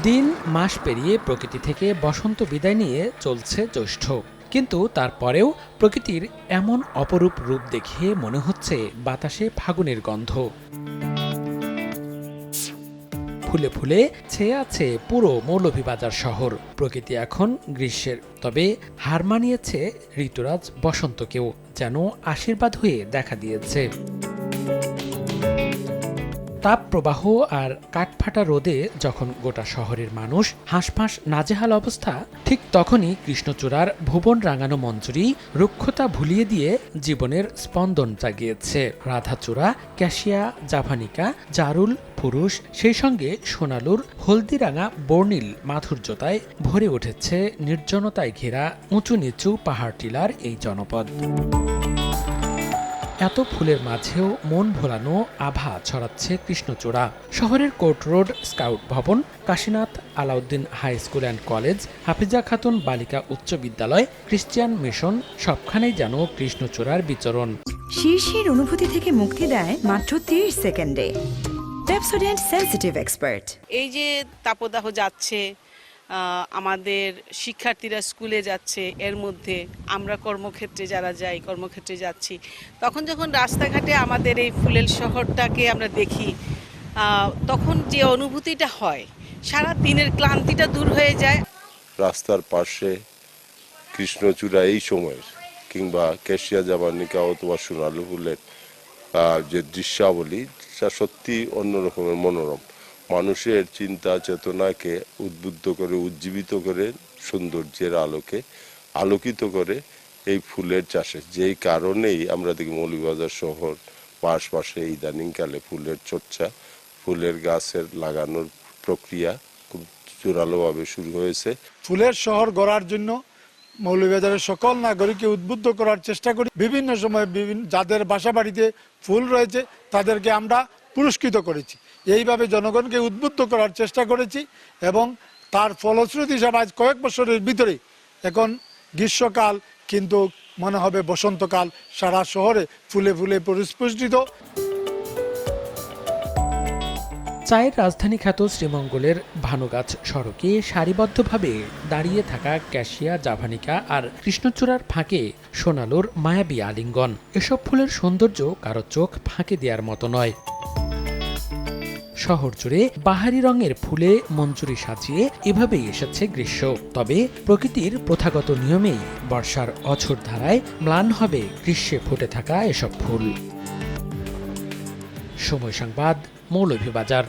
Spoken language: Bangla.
দিন মাস পেরিয়ে প্রকৃতি থেকে বসন্ত বিদায় নিয়ে চলছে জ্যৈষ্ঠ, কিন্তু তারপরেও প্রকৃতির এমন অপরূপ রূপ দেখে মনে হচ্ছে বাতাসে ফাগুনের গন্ধ। ফুলে ফুলে ছেয়ে আছে পুরো মৌলভীবাজার শহর। প্রকৃতি এখন গ্রীষ্মের, তবে হার মানিয়েছে ঋতুরাজ বসন্তকেও, যেন আশীর্বাদ হয়ে দেখা দিয়েছে। তাপ প্রবাহ আর কাঠফাটা রোদে যখন গোটা শহরের মানুষ হাঁসফাঁস নাজেহাল অবস্থা, ঠিক তখনই কৃষ্ণচূড়ার ভুবন রাঙানো মঞ্জুরি রুক্ষতা ভুলিয়ে দিয়ে জীবনের স্পন্দন জাগিয়েছে। রাধাচূড়া, ক্যাশিয়া, জাভানিকা, জারুল, পুরুষ, সেই সঙ্গে সোনালুর হলদিরাঙা বর্ণিল মাধুর্যতায় ভরে উঠেছে নির্জনতায় ঘেরা উঁচু নিচু পাহাড় টিলার এই জনপদ। এত ফুলের মাঝেও মন ভোলানো আভা ছড়াচ্ছে কৃষ্ণচূড়া। শহরের কোর্ট রোড স্কাউট ভবন, Kashinath Alauddin high school and college, Hafiza Khatun বালিকা উচ্চ বিদ্যালয়, ক্রিশ্চিয়ান মিশন, সবখানেই যেন কৃষ্ণচূড়ার বিচরণ। শীর্ষের অনুভূতি থেকে মুক্তি দেয় মাত্র 30 সেকেন্ডে। Pepsodent sensitive expert. এই যে তাপদাহ যাচ্ছে, আমাদের শিক্ষার্থীরা স্কুলে যাচ্ছে, এর মধ্যে আমরা কর্মক্ষেত্রে যারা যাই কর্মক্ষেত্রে যাচ্ছি, তখন যখন রাস্তাঘাটে আমাদের এই ফুলের শহরটাকে আমরা দেখি, তখন যে অনুভূতিটা হয়, সারা দিনের ক্লান্তিটা দূর হয়ে যায়। রাস্তার পাশে কৃষ্ণচূড়া এই সময়ের, কিংবা ক্যাশিয়া, জাভানিকা অথবা সোনালু ফুলের যে দৃশ্যাবলী, তা সত্যি অন্যরকমের মনোরম। মানুষের চিন্তা চেতনাকে উদ্বুদ্ধ করে, উজ্জীবিত করে, সৌন্দর্যের আলোকে আলোকিত করে এই ফুলের চাষে। যেই কারণেই আমরা দেখি মৌলভীবাজার শহর পাশে ইদানিংকালে ফুলের চর্চা, ফুলের গাছের লাগানোর প্রক্রিয়া খুব জোরালোভাবে শুরু হয়েছে। ফুলের শহর গড়ার জন্য মৌলভীবাজারের সকল নাগরিককে উদ্বুদ্ধ করার চেষ্টা করি। বিভিন্ন সময় যাদের বাসা বাড়িতে ফুল রয়েছে তাদেরকে আমরা পুরস্কৃত করেছি। এইভাবে জনগণকে উদ্বুদ্ধ করার চেষ্টা করেছি এবং তার ফলশ্রুতি হিসাবে আজ কয়েক বছরের ভিতরে এখন গ্রীষ্মকাল, কিন্তু মনে হবে বসন্তকাল সারা শহরে ফুলে ফুলে পরিস্ফুটিত। চায়ের রাজধানী খ্যাত শ্রীমঙ্গলের ভানুগাছ সড়কে সারিবদ্ধভাবে দাঁড়িয়ে থাকা ক্যাশিয়া, জাভানিকা আর কৃষ্ণচূড়ার ফাঁকে সোনালুর মায়াবী আলিঙ্গন। এসব ফুলের সৌন্দর্য কারো চোখ ফাঁকে দেওয়ার মতো নয়। শহর জুড়ে বাহারি রঙের ফুলে মঞ্জুরি সাজিয়ে এভাবেই এসেছে গ্রীষ্ম। তবে প্রকৃতির প্রথাগত নিয়মেই বর্ষার অঝোর ধারায় ম্লান হবে গ্রীষ্মে ফুটে থাকা এসব ফুল। সময় সংবাদ, মৌলভীবাজার।